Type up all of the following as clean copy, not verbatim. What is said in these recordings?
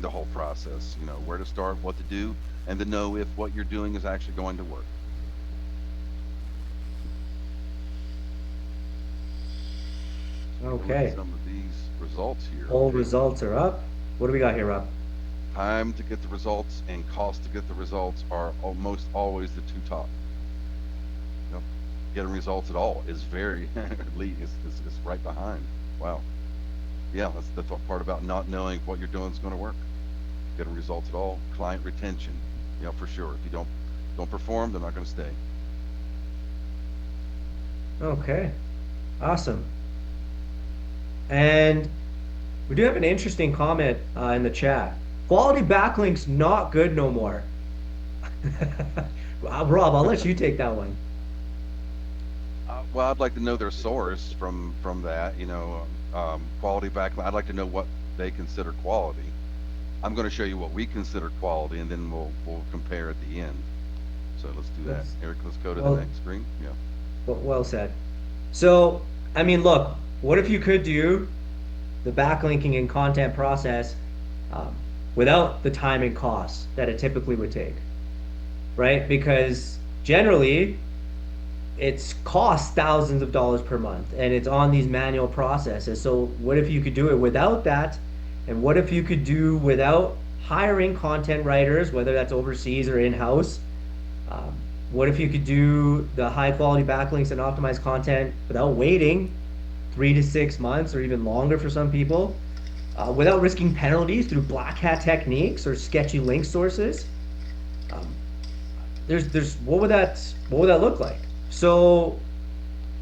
the whole process, where to start, what to do, and to know if what you're doing is actually going to work. So take a look at Okay. some of these results here. All Okay. results are up. What do we got here, Rob? Time to get the results and cost to get the results are almost always the two top. Getting results at all is very is right behind. Wow. Yeah, that's the part about not knowing what you're doing is going to work. Getting results at all. Client retention, for sure. If you don't perform, they're not going to stay. Okay. Awesome. And we do have an interesting comment in the chat. Quality backlinks not good no more. Rob, I'll let you take that one. Well, I'd like to know their source from that. Quality backlink. I'd like to know what they consider quality. I'm going to show you what we consider quality, and then we'll compare at the end. So let's do that. Let's, Eric, let's go to the well, next screen. Yeah. well said. So, I mean, look, what if you could do the backlinking and content process um, without the time and cost that it typically would take, right? Because generally, it's costs thousands of dollars per month and it's on these manual processes. So what if you could do it without that? And what if you could do without hiring content writers, whether that's overseas or in-house? Um, what if you could do the high quality backlinks and optimized content without waiting 3 to 6 months or even longer for some people, without risking penalties through black hat techniques or sketchy link sources? Um, there's what would that look like? So,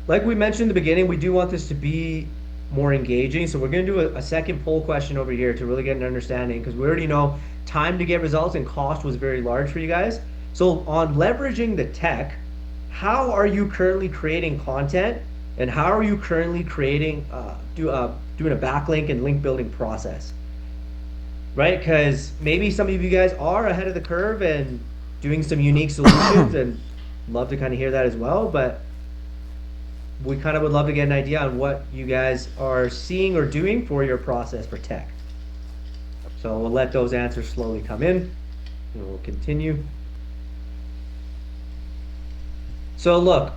like we mentioned in the beginning, we do want this to be more engaging. So we're going to do a second poll question over here to really get an understanding because we already know time to get results and cost was very large for you guys. So on leveraging the tech, how are you currently creating content and how are you currently creating doing a backlink and link building process? Right? Because maybe some of you guys are ahead of the curve and doing some unique solutions and love to kind of hear that as well. But we kind of would love to get an idea on what you guys are seeing or doing for your process for tech. So we'll let those answers slowly come in and we'll continue. So look,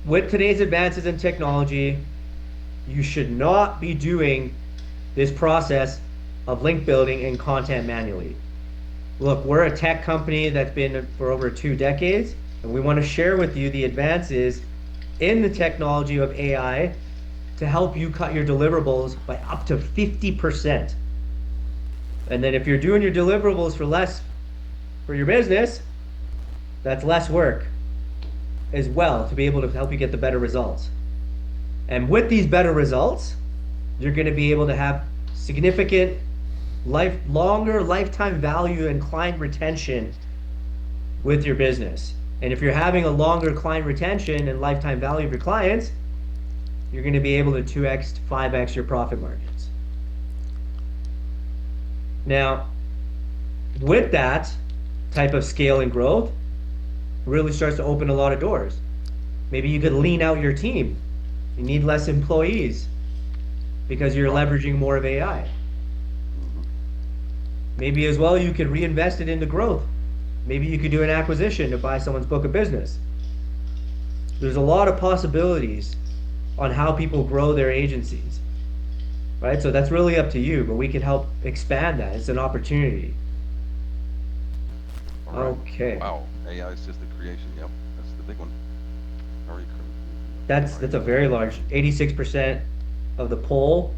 with today's advances in technology, you should not be doing this process of link building and content manually. Look, we're a tech company that's been for over 2 decades, and we want to share with you the advances in the technology of AI to help you cut your deliverables by up to 50%. And then if you're doing your deliverables for less for your business, that's less work as well to be able to help you get the better results. And with these better results, you're going to be able to have significant longer lifetime value and client retention with your business. And if you're having a longer client retention and lifetime value of your clients, you're going to be able to 2x, 5x your profit margins. Now, with that type of scale and growth, really starts to open a lot of doors. Maybe you could lean out your team. You need less employees because you're Right. leveraging more of AI. Hmm. Maybe as well you could reinvest it into growth. Maybe you could do an acquisition to buy someone's book of business. There's a lot of possibilities on how people grow their agencies, right? So that's really up to you, but we can help expand that. It's an opportunity. All right. Okay. Wow. AI assisted creation. Yep. That's the big one. How are you creating? That's How are you that's a building very content? large 86% of the poll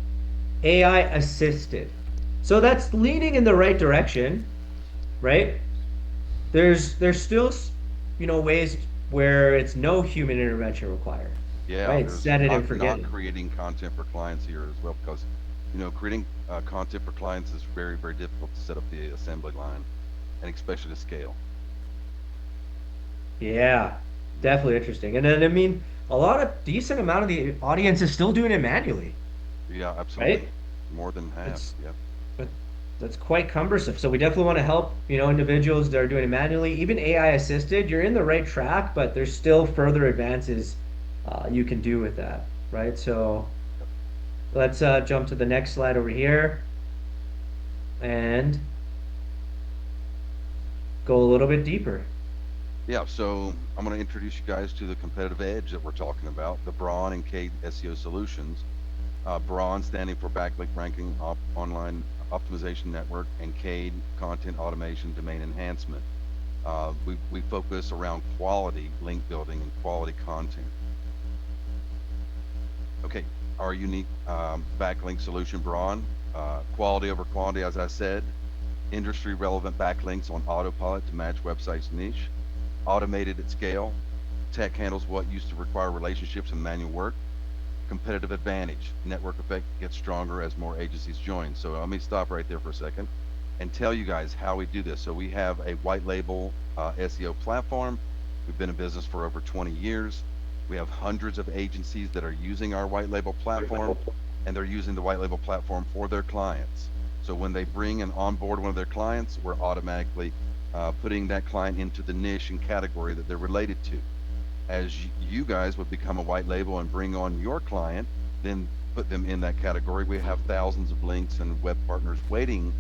AI assisted. So that's leaning in the right direction, right? There's still ways where it's no human intervention required, Yeah, right? there's Set it and not forget it. creating content for clients here as well because creating content for clients is very very difficult to set up the assembly line and especially to scale. Yeah, Hmm. definitely interesting. And then I mean, a lot of decent amount of the audience is still doing it manually, Yeah, right? absolutely. More than half. It's Yep. but that's quite cumbersome. So we definitely want to help, individuals that are doing it manually, even AI assisted. You're in the right track, but there's still further advances you can do with that, right? So Yep. let's jump to the next slide over here. And go a little bit deeper. Yeah, so I'm going to introduce you guys to the competitive edge that we're talking about, the Braun and Kate SEO solutions. Braun standing for Backlink Ranking Online Optimization Network, and CADE Content Automation Domain Enhancement. We focus around quality link building and quality content. Okay, our unique backlink solution, Braun, quality over quantity, as I said, industry relevant backlinks on autopilot to match websites niche, automated at scale, tech handles what used to require relationships and manual work, competitive advantage, network effect gets stronger as more agencies join. So let me stop right there for a second and tell you guys how we do this. So we have a white label SEO platform. We've been in business for over 20 years. We have hundreds of agencies that are using our white label platform, and they're using the white label platform for their clients. So when they bring and onboard one of their clients, we're automatically putting that client into the niche and category that they're related to. As you guys would become a white label and bring on your client, then put them in that category. We have thousands of links and web partners waiting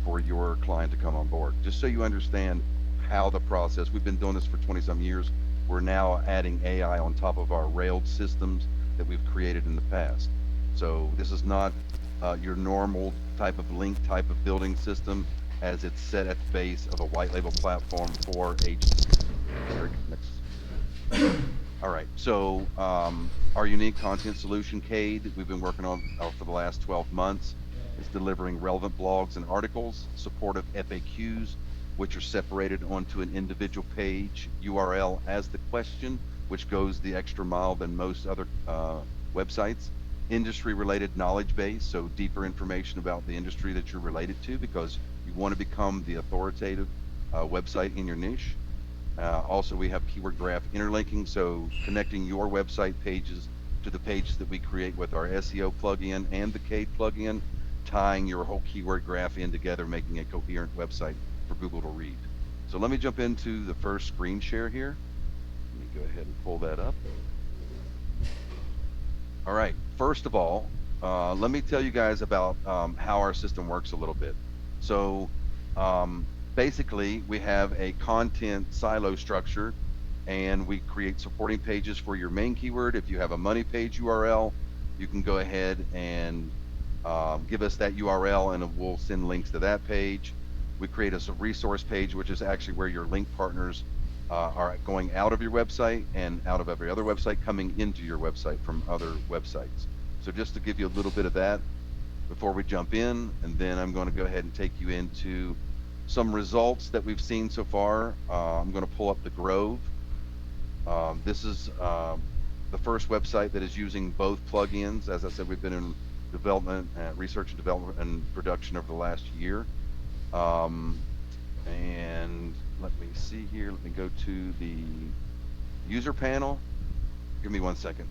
for your client to come on board. Just so you understand how the process, we've been doing this for 20 some years. We're now adding AI on top of our railed systems that we've created in the past. So this is not your normal type of link type of building system, as it's set at the base of a white label platform for agencies. Very good. Next. All right. So our unique content solution, CADE, we've been working on for the last 12 months, is delivering relevant blogs and articles, supportive FAQs, which are separated onto an individual page URL as the question, which goes the extra mile than most other websites. Industry related knowledge base, so deeper information about the industry that you're related to, because you want to become the authoritative website in your niche. Also, we have keyword graph interlinking, so connecting your website pages to the pages that we create with our SEO plugin and the CADE plugin, tying your whole keyword graph in together, making a coherent website for Google to read. So let me jump into the first screen share here. Let me go ahead and pull that up. All right. First of all, let me tell you guys about how our system works a little bit. So basically, we have a content silo structure, and we create supporting pages for your main keyword. If you have a money page URL, you can go ahead and give us that URL, and we'll send links to that page. We create a resource page, which is actually where your link partners are going out of your website and out of every other website, coming into your website from other websites. So just to give you a little bit of that before we jump in, and then I'm going to go ahead and take you into some results that we've seen so far. I'm going to pull up the Grove. This is the first website that is using both plugins. As I said, we've been in development, research and development and production over the last year. And let me see here. Let me go to the user panel. Give me 1 second.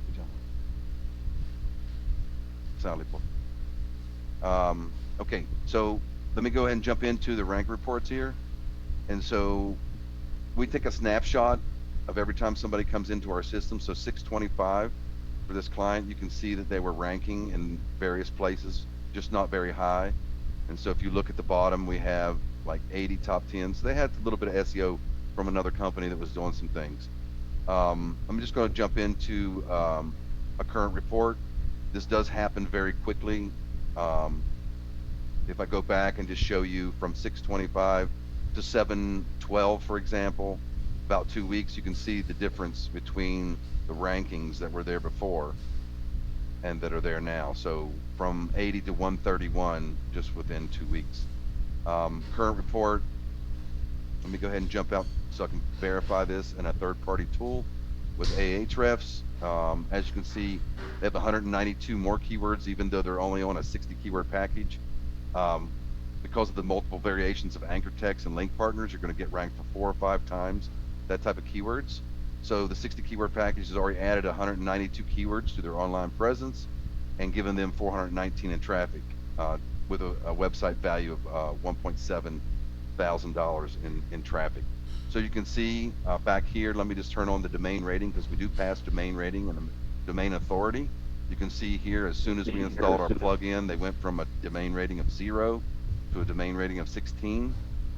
Sound okay, so let me go ahead and jump into the rank reports here. And so we take a snapshot of every time somebody comes into our system. So 625 for this client, you can see that they were ranking in various places, just not very high. And so if you look at the bottom, we have like 80 top 10s. So they had a little bit of SEO from another company that was doing some things. I'm just going to jump into a current report. This does happen very quickly. If I go back and just show you from 625 to 712, for example, about 2 weeks, you can see the difference between the rankings that were there before and that are there now. So from 80 to 131 just within 2 weeks. Current report, let me go ahead and jump out so I can verify this in a third-party tool with Ahrefs. As you can see, they have 192 more keywords, even though they're only on a 60 keyword package. Because of the multiple variations of anchor text and link partners, you're going to get ranked for 4 or 5 times that type of keywords. So the 60 keyword package has already added 192 keywords to their online presence and given them 419 in traffic, with a website value of $1.7 thousand in traffic. So you can see back here, let me just turn on the domain rating, because we do pass domain rating and domain authority. You can see here, as soon as we installed our plugin, they went from a domain rating of 0 to a domain rating of 16.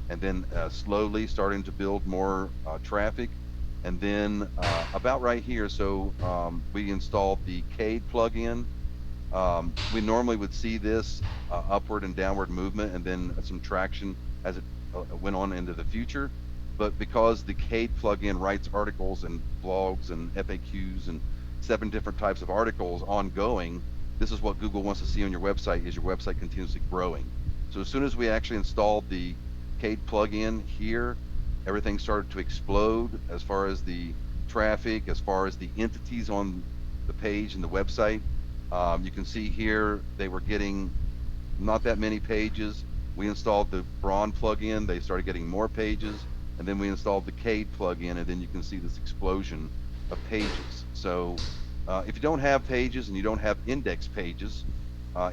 and then slowly starting to build more traffic. And then about right here, so we installed the Cade plugin. We normally would see this upward and downward movement and then some traction as it went on into the future. But because the Cade plugin writes articles and blogs and FAQs and 7 different types of articles ongoing, this is what Google wants to see on your website, is your website continuously growing. So as soon as we actually installed the Cade plugin here, everything started to explode as far as the traffic, as far as the entities on the page and the website. You can see here they were getting not that many pages. We installed the Braun plugin, they started getting more pages, and then we installed the Cade plugin, and then you can see this explosion of pages. So if you don't have pages and you don't have index pages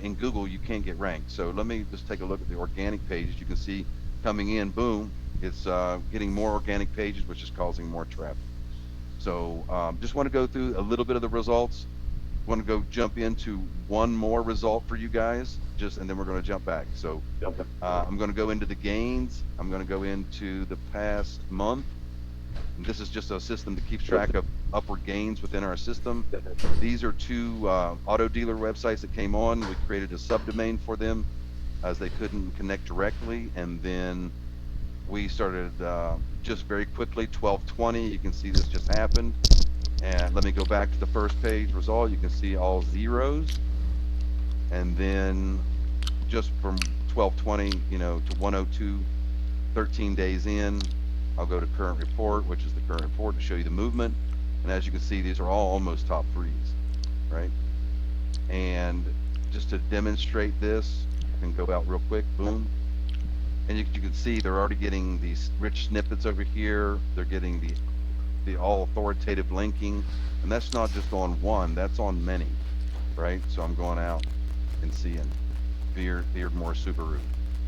in Google, you can't get ranked. So let me just take a look at the organic pages. You can see coming in, boom, it's getting more organic pages, which is causing more traffic. So just want to go through a little bit of the results. Want to go jump into one more result for you guys, and then we're going to jump back. So I'm going to go into the gains. I'm going to go into the past month. And this is just a system that keeps track of upward gains within our system. These are 2 auto dealer websites that came on. We created a subdomain for them as they couldn't connect directly, and then we started just very quickly 1220. You can see this just happened. And let me go back to the first page result. You can see all zeros. And then just from 1220, to 102, 13 days in, I'll go to current report, which is the current report to show you the movement. And as you can see, these are all almost top 3s, right? And just to demonstrate this, I can go out real quick, boom. And you can see they're already getting these rich snippets over here. They're getting the all authoritative linking, and that's not just on one, that's on many, right? So I'm going out and seeing Beardmore Subaru.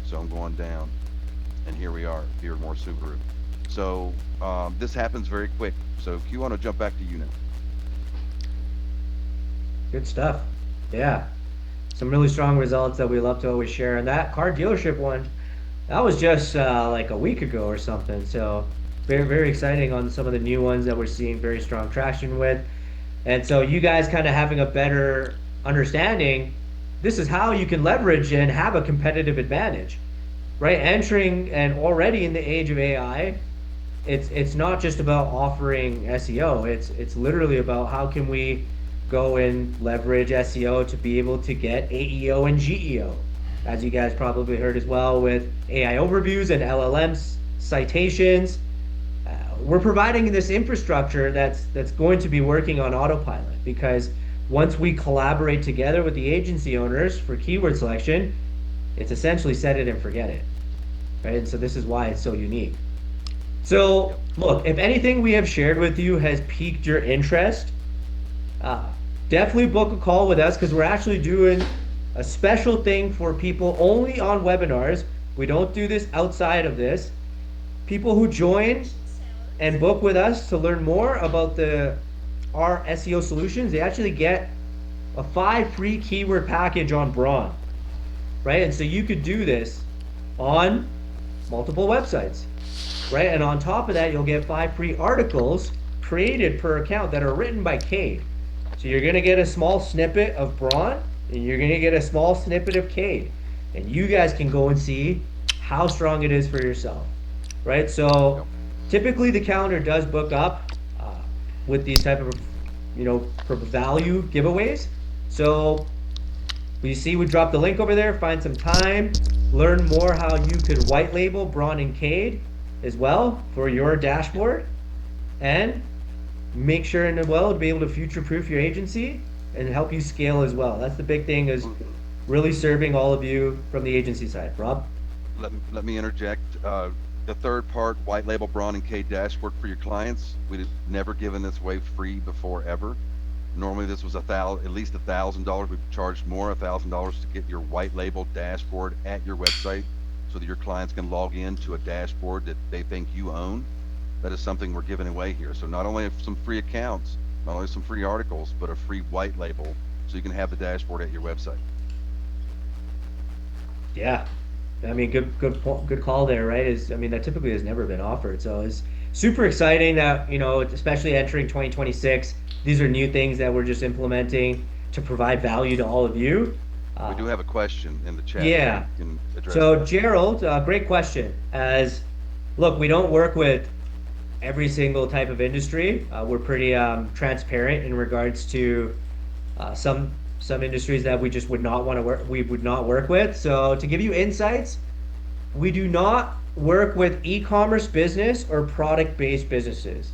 So I'm going down, and here we are, Beardmore Subaru. So this happens very quick. So Q, want to jump back to you now. Good stuff. Yeah. Some really strong results that we love to always share. And that car dealership one, that was just like a week ago or something. So very, very exciting on some of the new ones that we're seeing very strong traction with. And so you guys kind of having a better understanding, this is how you can leverage and have a competitive advantage, right? Entering and already in the age of AI, it's not just about offering SEO. It's literally about how can we go and leverage SEO to be able to get AEO and GEO, as you guys probably heard as well with AI overviews and LLMs citations. We're providing this infrastructure that's going to be working on autopilot, because once we collaborate together with the agency owners for keyword selection, it's essentially set it and forget it, right? And so this is why it's so unique. So look, if anything we have shared with you has piqued your interest, definitely book a call with us, because we're actually doing a special thing for people only on webinars. We don't do this outside of this. People who join and book with us to learn more about our SEO solutions, they actually get a 5 free keyword package on Braun, right? And so you could do this on multiple websites, right? And on top of that, you'll get 5 free articles created per account that are written by Cade. So you're gonna get a small snippet of Braun, and you're gonna get a small snippet of Cade, and you guys can go and see how strong it is for yourself, right? So typically the calendar does book up with these type of, for value giveaways. So you see we dropped the link over there. Find some time, learn more how you could white label Braun and Cade as well for your dashboard, and make sure and well to be able to future-proof your agency and help you scale as well. That's the big thing, is really serving all of you from the agency side. Rob? Let me interject. The third part, white label Braun and Cade dashboard for your clients. We've never given this away free before, ever. Normally this was at least $1,000. We've charged more, $1,000 to get your white label dashboard at your website, so that your clients can log in to a dashboard that they think you own. That is something we're giving away here. So not only some free accounts, not only some free articles, but a free white label, so you can have the dashboard at your website. Yeah. I mean, good call there, right? I mean, that typically has never been offered. So it's super exciting that, especially entering 2026, these are new things that we're just implementing to provide value to all of you. We do Uh, have a question in the chat here. yeah. You can address So that. Gerald, great question. Look, we don't work with every single type of industry. We're pretty transparent in regards to some industries that we just would not want to work. We would not work with. So to give you insights, we do not work with e-commerce business or product-based businesses,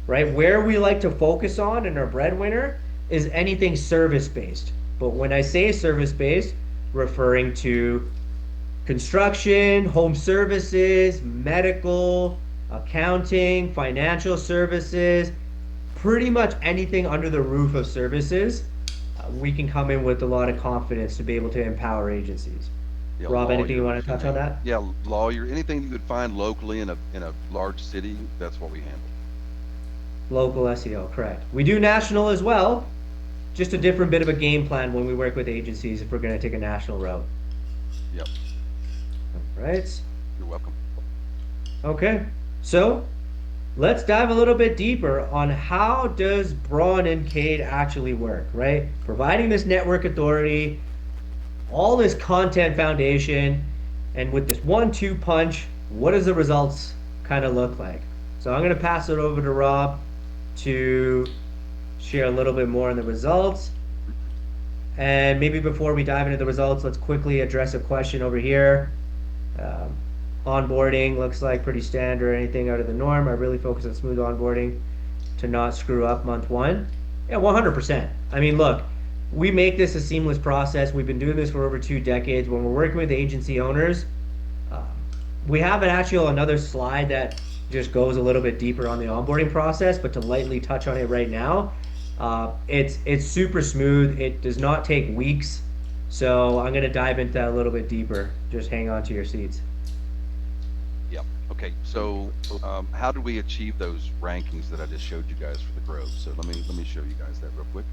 right? Where we like to focus on in our breadwinner is anything service-based. But when I say service-based, referring to construction, home services, medical, accounting, financial services, pretty much anything under the roof of services, we can come in with a lot of confidence to be able to empower agencies. Yeah, Rob, anything you want lawyers, to you touch on name it. that? Yeah, lawyer, anything you could find locally in a large city, that's what we handle. Local SEO, correct. We do national as well, just a different bit of a game plan when we work with agencies if we're going to take a national route. Yep, Right? you're welcome. Okay. So let's dive a little bit deeper on how does Braun and Cade actually work, right? Providing this network authority, all this content foundation, and with this 1-2 punch, what does the results kind of look like? So I'm going to pass it over to Rob to share a little bit more on the results. And maybe before we dive into the results, let's quickly address a question over here. Um, Onboarding looks like pretty standard, anything out of the norm. I really focus on smooth onboarding to not screw up month one. Yeah, 100%. I mean, look, we make this a seamless process. We've been doing this for over 2 decades. When we're working with agency owners, uh, we have actually another slide that just goes a little bit deeper on the onboarding process, but to lightly touch on it right now, it's super smooth. It does not take weeks. So I'm going to dive into that a little bit deeper. Just hang on to your seats. Yep. Okay. So, how did we achieve those rankings that I just showed you guys for the growth? So let me show you guys that real quick.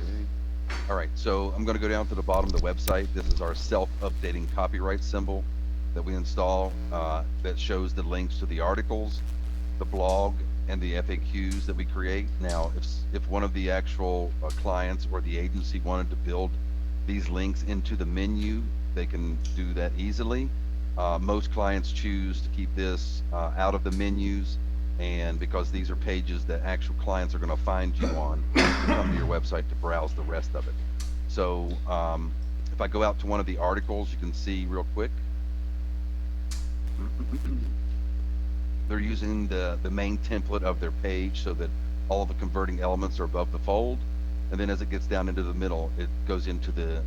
Okay. All right. So I'm going to go down to the bottom of the website. This is our self-updating copyright symbol that we install that shows the links to the articles, the blog, and the FAQs that we create. Now, if one of the actual clients or the agency wanted to build these links into the menu, they can do that easily. Most clients choose to keep this out of the menus, and because these are pages that actual clients are going to find you on, to come to your website to browse the rest of it. So if I go out to one of the articles, you can see real quick. They're using the main template of their page so that all of the converting elements are above the fold, and then as it gets down into the middle, it goes into the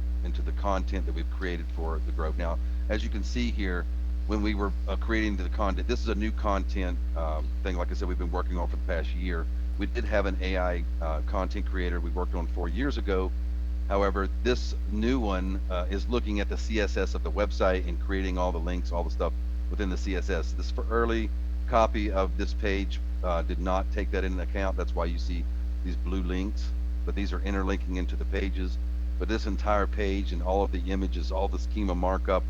content that we've created for the Grove. Now, as you can see here, when we were creating the content, this is a new content thing. Like I said, we've been working on for the past year. We did have an AI content creator we worked on 4 years ago. However, this new one is looking at the CSS of the website and creating all the links, all the stuff within the CSS. This for early copy of this page did not take that into account. That's why you see these blue links, but these are interlinking into the pages. But this entire page and all of the images, all the schema markup,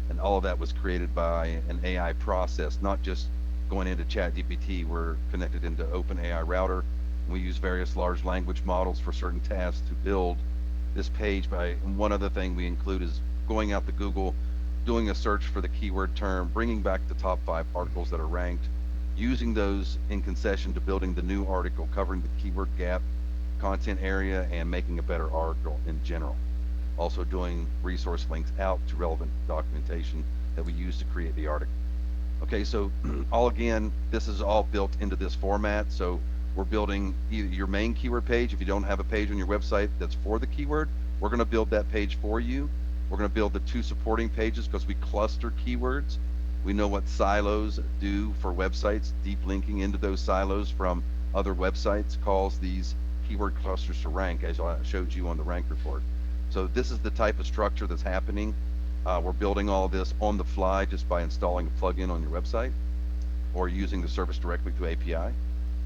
and all of that was created by an AI process, not just going into ChatGPT. We're connected into OpenAI Router. We use various large language models for certain tasks to build this page. And one other thing we include is going out to Google, doing a search for the keyword term, bringing back the top 5 articles that are ranked, using those in concession to building the new article covering the keyword gap content area and making a better article in general. Also doing resource links out to relevant documentation that we use to create the article. Okay, so this is all built into this format. So we're building either your main keyword page. If you don't have a page on your website that's for the keyword, we're going to build that page for you. We're going to build the 2 supporting pages because we cluster keywords. We know what silos do for websites. Deep linking into those silos from other websites calls these keyword clusters to rank, as I showed you on the rank report. So this is the type of structure that's happening. We're building all this on the fly just by installing a plugin on your website or using the service directly through API.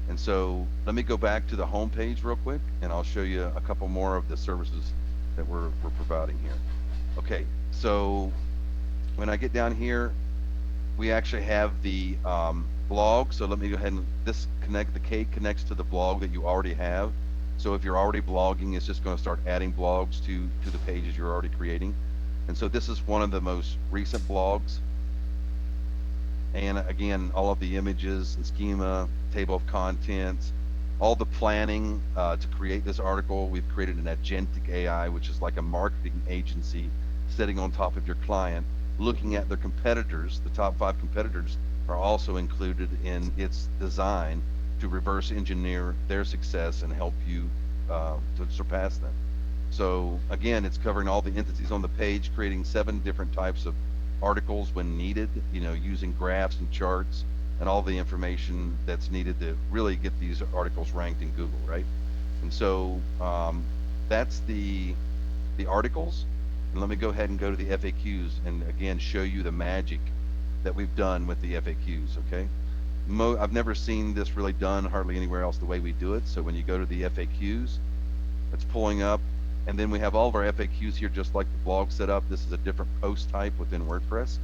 And so let me go back to the home page real quick, and I'll show you a couple more of the services that we're providing here. Okay, so when I get down here, we actually have the blog. So let me go ahead and the K connects to the blog that you already have. So if you're already blogging, it's just going to start adding blogs to the pages you're already creating. And so this is one of the most recent blogs. And again, all of the images and schema, table of contents, all the planning to create this article. We've created an agentic AI, which is like a marketing agency sitting on top of your client, looking at their competitors. The top 5 competitors are also included in its design to reverse engineer their success and help you to surpass them. So again, it's covering all the entities on the page, creating 7 different types of articles when needed, using graphs and charts and all the information that's needed to really get these articles ranked in Google, right? And so that's the articles. And let me go ahead and go to the FAQs and again show you the magic that we've done with the FAQs. Okay, I've never seen this really done hardly anywhere else the way we do it. So when you go to the FAQs, it's pulling up, and then we have all of our FAQs here, just like the blog setup. This is a different post type within WordPress.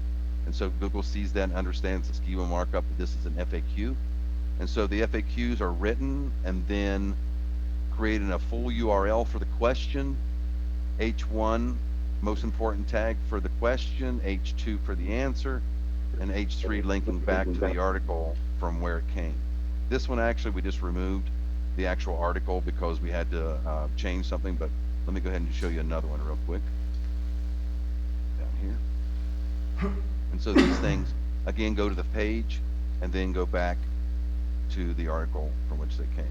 And so Google sees that and understands the schema markup that this is an FAQ. And so the FAQs are written and then creating a full URL for the question, H1, most important tag for the question, H2 for the answer, and H3 linking back to the article from where it came. This one actually we just removed the actual article because we had to change something, but let me go ahead and show you another one real quick. Down here. And so these things, again, go to the page and then go back to the article from which they came.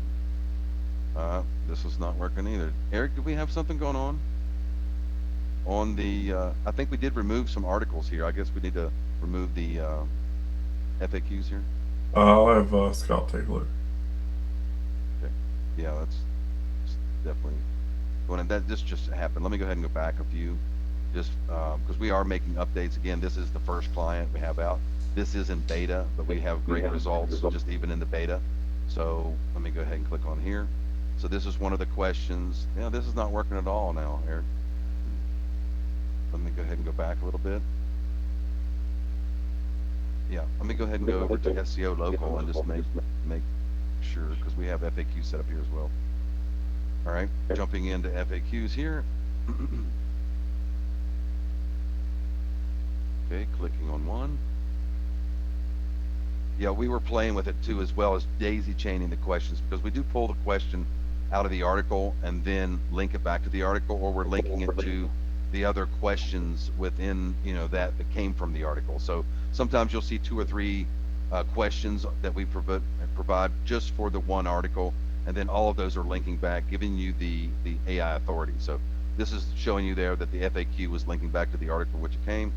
This was not working either. Eric, do we have something going on? On the, I think we did remove some articles here. I guess we need to remove the FAQs here. I'll have Scott take a look. Okay. Yeah, that's definitely going. And that this just happened. Let me go ahead and go back a few, just because we are making updates. Again, this is the first client we have out. This is in beta, but we have great results just even in the beta. So let me go ahead and click on here. So this is one of the questions. Yeah, this is not working at all now, Eric. Let me go ahead and go back a little bit. Yeah, let me go ahead and go over to SEO local and just make sure, because we have FAQ set up here as well. All right, jumping into FAQs here. Okay, clicking on one. Yeah, we were playing with it too, as well as daisy chaining the questions, because we do pull the question out of the article and then link it back to the article, or we're linking it to the other questions within, that came from the article. So sometimes you'll see 2 or 3 questions that we provide just for the one article, and then all of those are linking back, giving you the AI authority. So this is showing you there that the FAQ was linking back to the article which it came.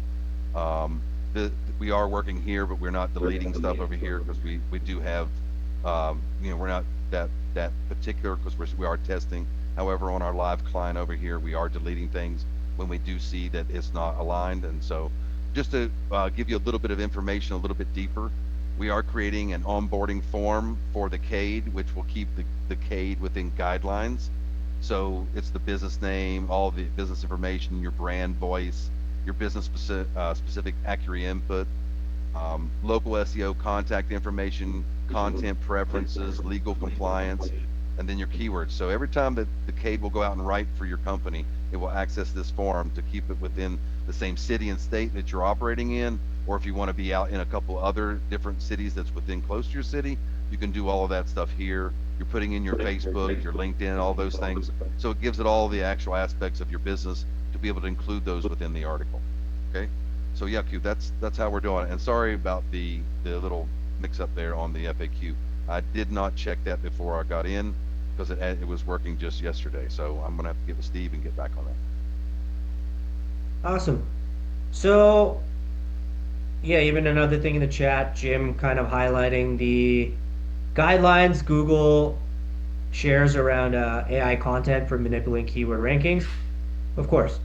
We are working here, but we're not deleting stuff over here because we do have, we're not that particular, because we are testing. However, on our live client over here, we are deleting things when we do see that it's not aligned. And so just to give you a little bit of information, a little bit deeper, we are creating an onboarding form for the CADE, which will keep the CADE within guidelines. So it's the business name, all the business information, your brand voice, your business specific accurate input, local SEO contact information, content preferences, legal compliance, and then your keywords. So every time that the CADE will go out and write for your company, it will access this form to keep it within the same city and state that you're operating in, or if you want to be out in a couple other different cities that's within close to your city, you can do all of that stuff here. You're putting in your Facebook, your LinkedIn, all those things. So it gives it all the actual aspects of your business to be able to include those within the article. Okay, so yeah, Q, that's how we're doing it. And sorry about the little mix up there on the FAQ. I did not check that before I got in, because it was working just yesterday. So I'm gonna have to get with Steve and get back on that. Awesome. So, yeah, even another thing in the chat, Jim kind of highlighting the guidelines Google shares around AI content for manipulating keyword rankings. Of course,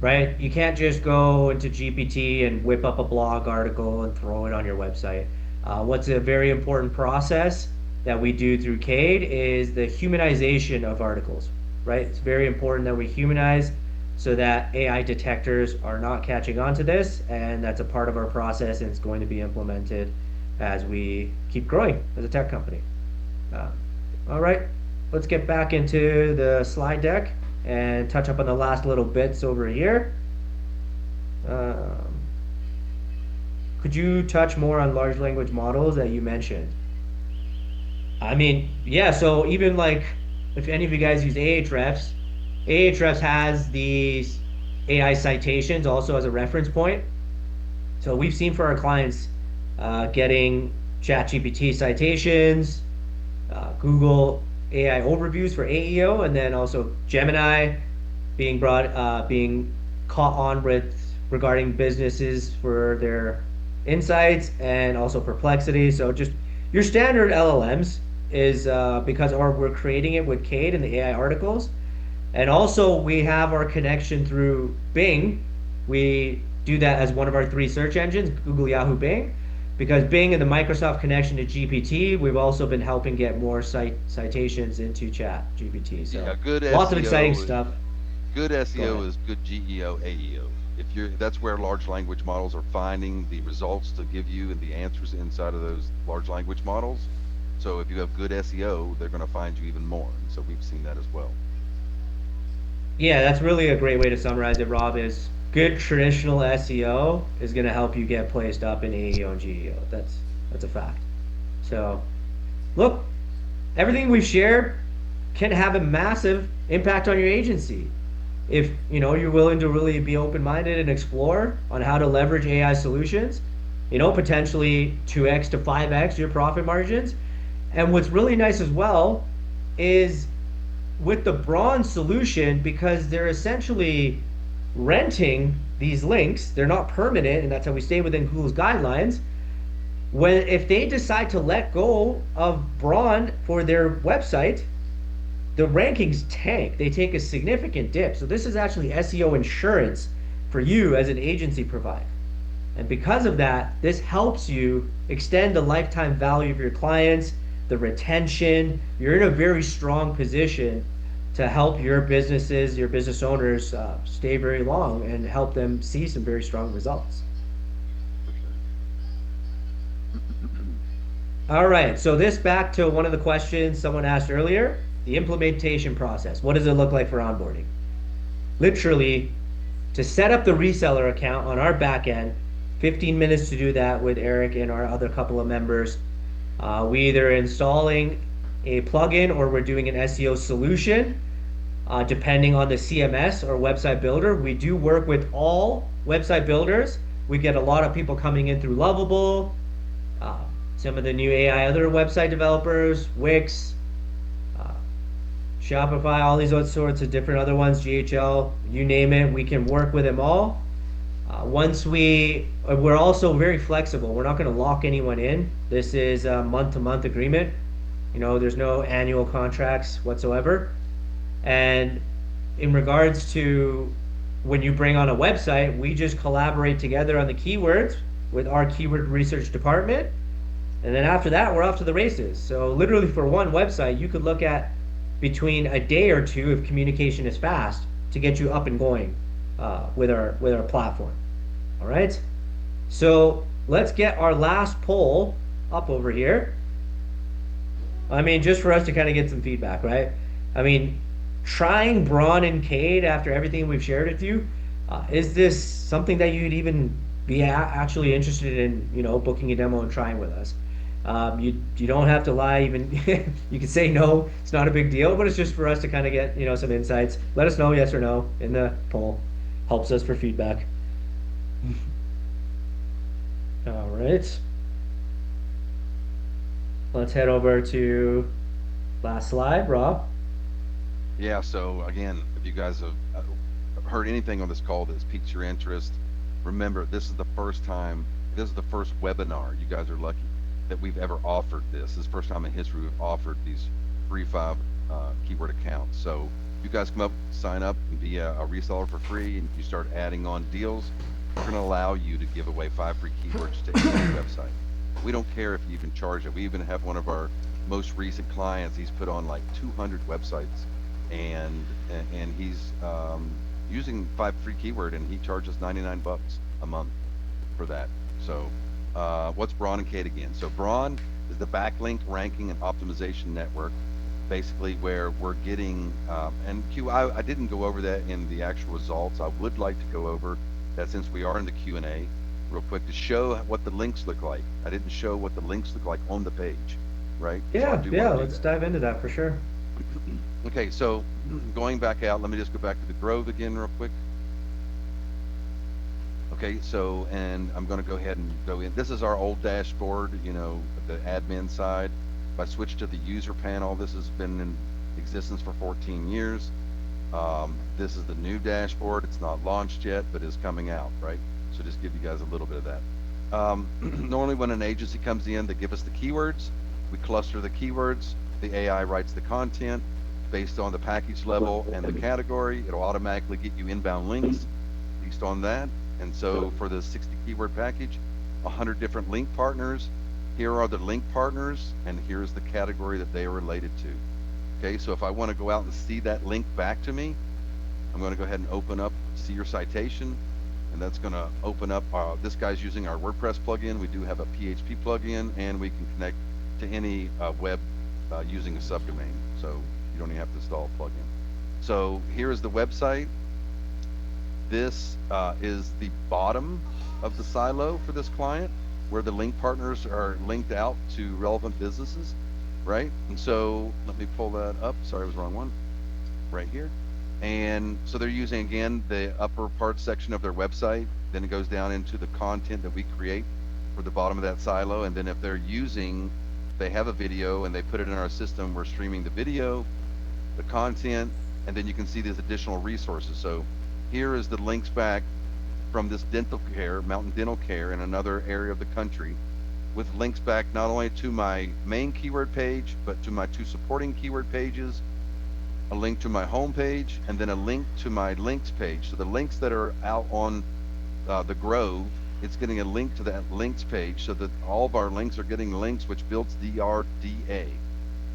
right? You can't just go into GPT and whip up a blog article and throw it on your website. What's a very important process that we do through CADE is the humanization of articles, right? It's very important that we humanize so that AI detectors are not catching on to this, and that's a part of our process, and it's going to be implemented as we keep growing as a tech company. Uh, all right, let's get back into the slide deck and touch up on the last little bits over here. Um, could you touch more on large language models that you mentioned? I mean, yeah, so even like if any of you guys use Ahrefs, Ahrefs has these AI citations also as a reference point. So we've seen for our clients getting ChatGPT citations, Google AI overviews for AEO, and then also Gemini being caught on with regarding businesses for their insights, and also Perplexity. So just your standard LLMs is because we're creating it with Cade and the AI articles. And also we have our connection through Bing. We do that as one of our three search engines, Google, Yahoo, Bing. Because Bing and the Microsoft connection to GPT, we've also been helping get more citations into Chat GPT. So Yeah, good lots of exciting SEO. stuff. Good Go ahead. SEO is good GEO, AEO. If you're, that's where large language models are finding the results to give you and the answers inside of those large language models. So if you have good SEO, they're going to find you even more. And so we've seen that as well. Yeah, that's really a great way to summarize it, Rob, is good traditional SEO is going to help you get placed up in AEO and GEO. That's a fact. So, look, everything we've shared can have a massive impact on your agency. If, you're willing to really be open-minded and explore on how to leverage AI solutions, potentially 2x to 5x your profit margins. And what's really nice as well is with the bronze solution, because they're essentially renting these links, they're not permanent, and that's how we stay within Google's guidelines. When if they decide to let go of Braun for their website, the rankings tank. They take a significant dip. So this is actually SEO insurance for you as an agency provider. And because of that, this helps you extend the lifetime value of your clients, the retention. You're in a very strong position to help your businesses, your business owners stay very long and help them see some very strong results. For sure. All right, so this back to one of the questions someone asked earlier, the implementation process. What does it look like for onboarding? Literally, to set up the reseller account on our back end, 15 minutes to do that with Eric and our other couple of members. We either installing a plugin or we're doing an SEO solution, depending on the CMS or website builder. We do work with all website builders. We get a lot of people coming in through Lovable, some of the new AI other website developers, Wix, Shopify, all these other sorts of different other ones, GHL, you name it, we can work with them all. We're also very flexible. We're not going to lock anyone in. This is a month-to-month agreement. There's no annual contracts whatsoever. And in regards to when you bring on a website, we just collaborate together on the keywords with our keyword research department. And then after that, we're off to the races. So literally for one website, you could look at between a day or two if communication is fast to get you up and going with our platform. All right. So let's get our last poll up over here. I mean, just for us to kind of get some feedback, right? I mean, trying Braun and Cade after everything we've shared with you, is this something that you'd even be actually interested in, booking a demo and trying with us? You don't have to lie. Even you can say no. It's not a big deal, but it's just for us to kind of get some insights. Let us know yes or no in the poll. Helps us for feedback. All right. Let's head over to last slide, Rob. Yeah. So again, if you guys have heard anything on this call that's piqued your interest, remember this is the first time. This is the first webinar. You guys are lucky that we've ever offered this. This is the first time in history we've offered these free 5 keyword accounts. So you guys come up, sign up, and be a reseller for free, and you start adding on deals, we're going to allow you to give away 5 free keywords to any website. We don't care if you can charge it. We even have one of our most recent clients. He's put on like 200 websites, and he's using 5 free keyword, and he charges $99 a month for that. So, what's Braun and Kate again? So Braun is the backlink ranking and optimization network, basically where we're getting, and I didn't go over that in the actual results. I would like to go over that since we are in the Q&A real quick to show what the links look like. I didn't show what the links look like on the page, right? So I Yeah, do yeah, wanna do let's that. dive into that for sure. Okay, so going back out, let me just go back to the Grove again real quick. Okay, so, and I'm gonna go ahead and go in. This is our old dashboard, you know, the admin side. If I switch to the user panel, this has been in existence for 14 years. This is the new dashboard. It's not launched yet, but is coming out, right? So just give you guys a little bit of that. Normally when an agency comes in, they give us the keywords. We cluster the keywords. The AI writes the content based on the package level and the category. It'll automatically get you inbound links based on that. And so for the 60 keyword package, 100 different link partners. Here are the link partners, and here's the category that they are related to. Okay, so if I want to go out and see that link back to me, I'm going to go ahead and open up See Your Citation, and that's going to open up, this guy's using our WordPress plugin. We do have a PHP plugin, and we can connect to any web using a subdomain. So you don't even have to install a plugin. So here is the website. This is the bottom of the silo for this client, where the link partners are linked out to relevant businesses, right? And so let me pull that up. Sorry, it was the wrong one. Right here. And so they're using, again, the upper part section of their website. Then it goes down into the content that we create for the bottom of that silo. And then if they're using, they have a video and they put it in our system, we're streaming the video, the content, and then you can see these additional resources. So here is the links back from this dental care, Mountain Dental Care, in another area of the country, with links back not only to my main keyword page, but to my 2 supporting keyword pages, a link to my home page, and then a link to my links page. So the links that are out on the Grove, it's getting a link to that links page, so that all of our links are getting links, which builds DRDA,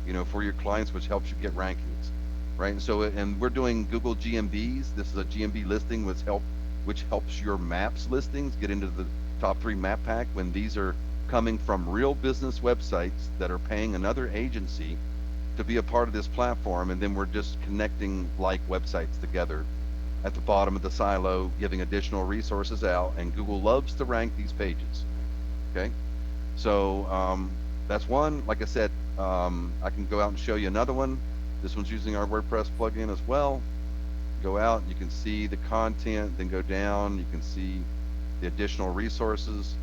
you know, for your clients, which helps you get rankings, right? And so, and we're doing Google GMBs. This is a GMB listing which helps your maps listings get into the top 3 map pack when these are coming from real business websites that are paying another agency to be a part of this platform, and then we're just connecting like websites together at the bottom of the silo, giving additional resources out, and Google loves to rank these pages. Okay, so that's one. Like I said, I can go out and show you another one. This one's using our WordPress plugin as well. Go out, you can see the content, then go down, you can see the additional resources,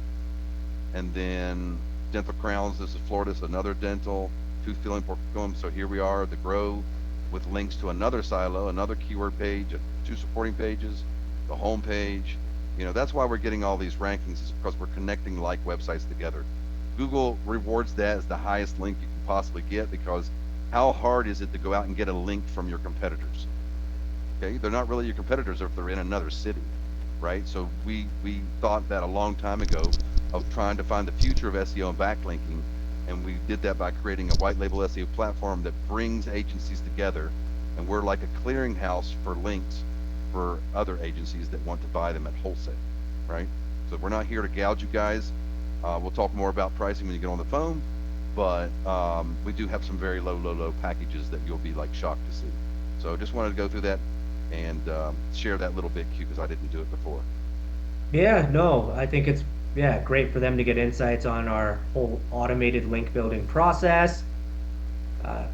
and then dental crowns. This is Florida, it's another dental, tooth filling porcum. So here we are, the Grove, with links to another silo, another keyword page, 2 supporting pages, the home page. You know, that's why we're getting all these rankings, is because we're connecting like websites together. Google rewards that as the highest link you can possibly get, because how hard is it to go out and get a link from your competitors? Okay, they're not really your competitors if they're in another city, right? So we thought that a long time ago of trying to find the future of SEO and backlinking, and we did that by creating a white label SEO platform that brings agencies together, and we're like a clearinghouse for links for other agencies that want to buy them at wholesale, right? So we're not here to gouge you guys. We'll talk more about pricing when you get on the phone, but we do have some very low packages that you'll be like shocked to see. So just wanted to go through that and share that little bit, Q, because I didn't do it before. Yeah, no, I think it's great for them to get insights on our whole automated link building process.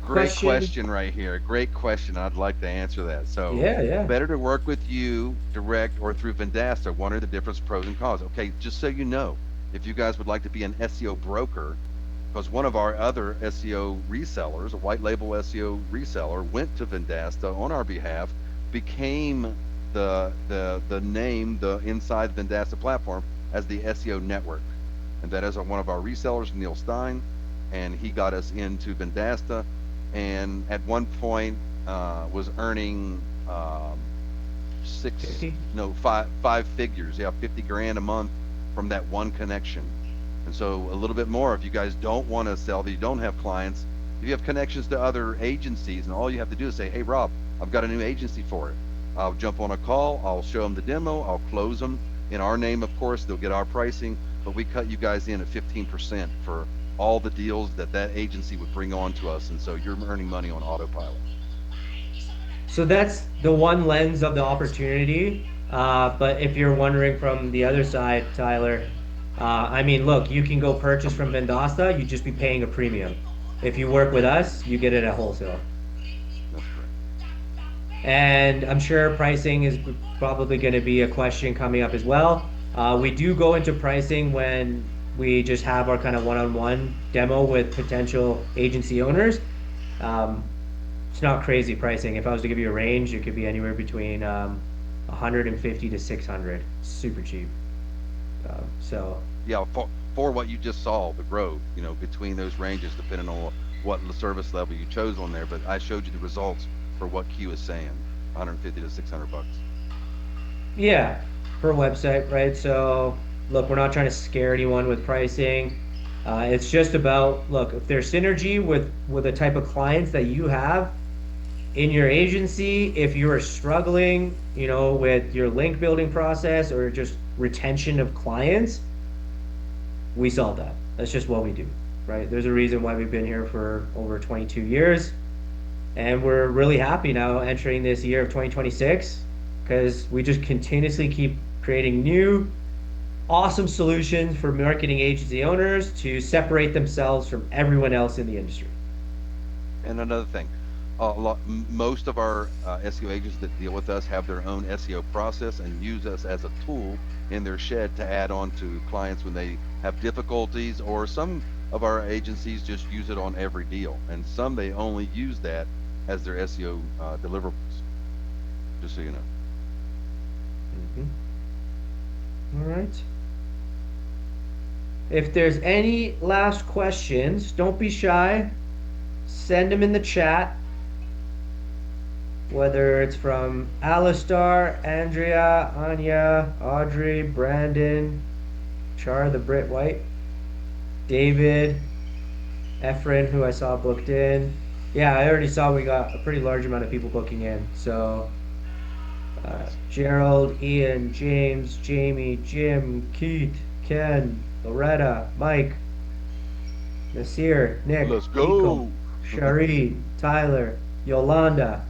Great question right here. Great question. I'd like to answer that. So Yeah. better to work with you direct or through Vendasta. What are the different pros and cons? Okay, just so you know, if you guys would like to be an SEO broker, because one of our other SEO resellers, a white label SEO reseller, went to Vendasta on our behalf, became the name, the inside Vendasta platform as the SEO network. And that is one of our resellers, Neil Stein, and he got us into Vendasta, and at one point was earning 5 figures, 50 grand a month from that one connection. And so a little bit more, if you guys don't want to sell, that you don't have clients, if you have connections to other agencies, and all you have to do is say, hey Rob, I've got a new agency for it. I'll jump on a call, I'll show them the demo, I'll close them in our name, of course, they'll get our pricing, but we cut you guys in at 15% for all the deals that that agency would bring on to us, and so you're earning money on autopilot. So that's the one lens of the opportunity. But if you're wondering from the other side, Tyler, I mean, look, you can go purchase from Vendasta, you just be paying a premium. If you work with us, you get it at wholesale. That's correct. And I'm sure pricing is probably going to be a question coming up as well. We do go into pricing when we just have our kind of one-on-one demo with potential agency owners. Um, it's not crazy pricing. If I was to give you a range, it could be anywhere between 150 to 600. Super cheap. So Yeah, for what you just saw, the growth, between those ranges, depending on what service level you chose on there. But I showed you the results for what Q is saying, 150 to 600 bucks. yeah, per website, right? So look, we're not trying to scare anyone with pricing. It's just about, look, if there's synergy with the type of clients that you have in your agency, if you are struggling, with your link building process or just retention of clients, we solve that. That's just what we do, right? There's a reason why we've been here for over 22 years. And we're really happy now entering this year of 2026 because we just continuously keep creating new, awesome solutions for marketing agency owners to separate themselves from everyone else in the industry. And another thing, most of our SEO agents that deal with us have their own SEO process and use us as a tool in their shed to add on to clients when they have difficulties, or some of our agencies just use it on every deal, and some they only use that as their SEO deliverables. Just so you know. All right. If there's any last questions, don't be shy. Send them in the chat. Whether it's from Alistar, Andrea, Anya, Audrey, Brandon, Char the Brit White, David, Efren, who I saw booked in. Yeah, I already saw we got a pretty large amount of people booking in. So, Gerald, Ian, James, Jamie, Jim, Keith, Ken, Loretta, Mike, Nasir, Nick, Let's Nico, go. Shari, Tyler, Yolanda.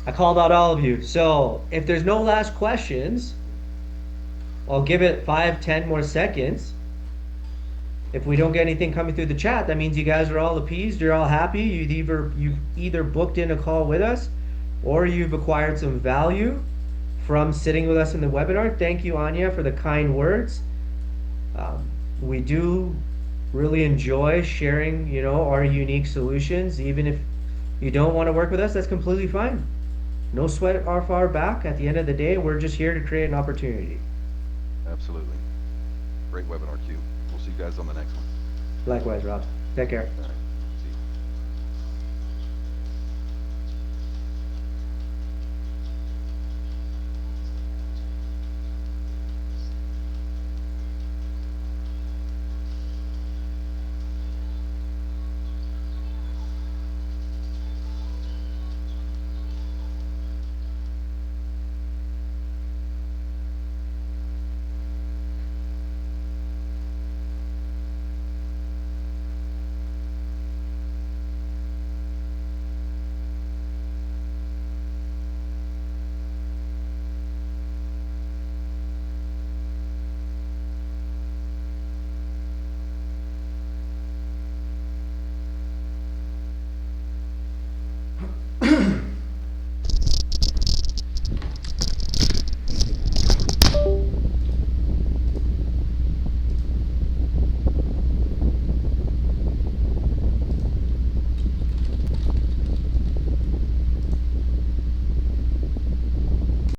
I called out all of you. So if there's no last questions, I'll give it 5, 10 more seconds. If we don't get anything coming through the chat, that means you guys are all appeased, you're all happy. You've either booked in a call with us or you've acquired some value from sitting with us in the webinar. Thank you, Anya, for the kind words. We do really enjoy sharing, our unique solutions. Even if you don't want to work with us, that's completely fine. No sweat off our back. At the end of the day, we're just here to create an opportunity. Absolutely. Great webinar, Q. We'll see you guys on the next one. Likewise, Rob. Take care. All right.